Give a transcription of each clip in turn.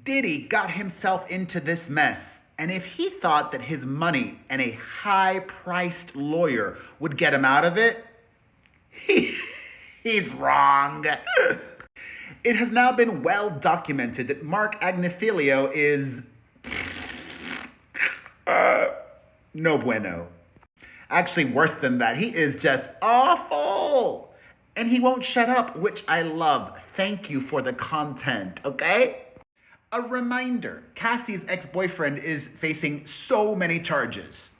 Diddy got himself into this mess, and if he thought that his money and a high-priced lawyer would get him out of it, he's wrong. It has now been well documented that Mark Agnifilio is no bueno. Actually, worse than that, he is just awful. And he won't shut up, which I love. Thank you for the content, okay? A reminder, Cassie's ex-boyfriend is facing so many charges.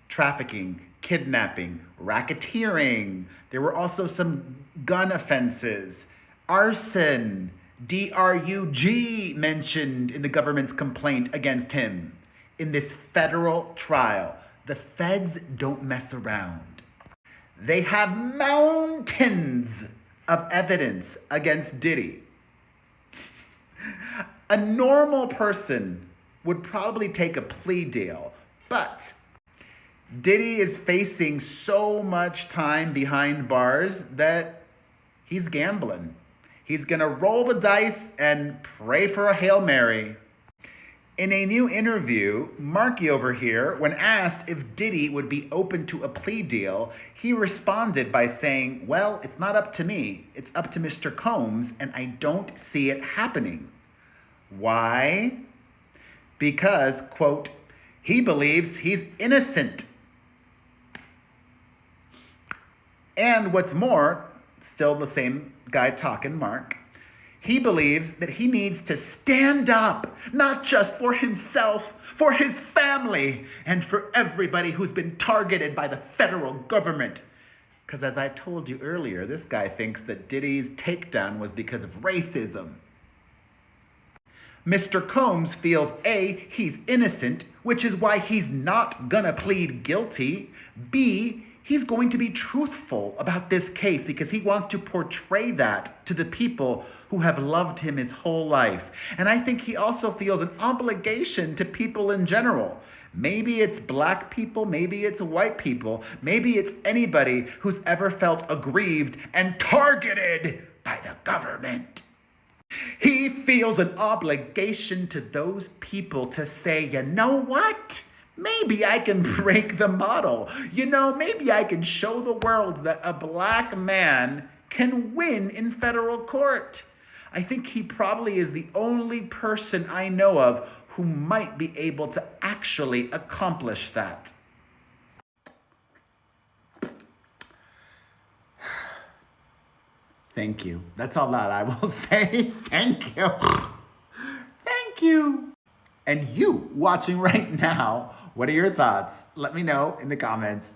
Trafficking, kidnapping, racketeering. There were also some gun offenses. Arson, DRUG mentioned in the government's complaint against him. In this federal trial, the feds don't mess around. They have mountains of evidence against Diddy. A normal person would probably take a plea deal, but Diddy is facing so much time behind bars that he's gambling. He's gonna roll the dice and pray for a Hail Mary. In a new interview, Marky over here, when asked if Diddy would be open to a plea deal, he responded by saying, well, it's not up to me. It's up to Mr. Combs, and I don't see it happening. Why? Because, quote, he believes he's innocent. And what's more, still the same guy talking, Mark, he believes that he needs to stand up, not just for himself, for his family, and for everybody who's been targeted by the federal government. Because as I told you earlier, this guy thinks that Diddy's takedown was because of racism. Mr. Combs feels A, he's innocent, which is why he's not gonna plead guilty. B, he's going to be truthful about this case because he wants to portray that to the people who have loved him his whole life. And I think he also feels an obligation to people in general. Maybe it's black people, maybe it's white people, maybe it's anybody who's ever felt aggrieved and targeted by the government. He feels an obligation to those people to say, you know what? Maybe I can break the model. Maybe I can show the world that a black man can win in federal court. I think he probably is the only person I know of who might be able to actually accomplish that. Thank you. That's all that I will say. Thank you. Thank you. And you watching right now, what are your thoughts? Let me know in the comments.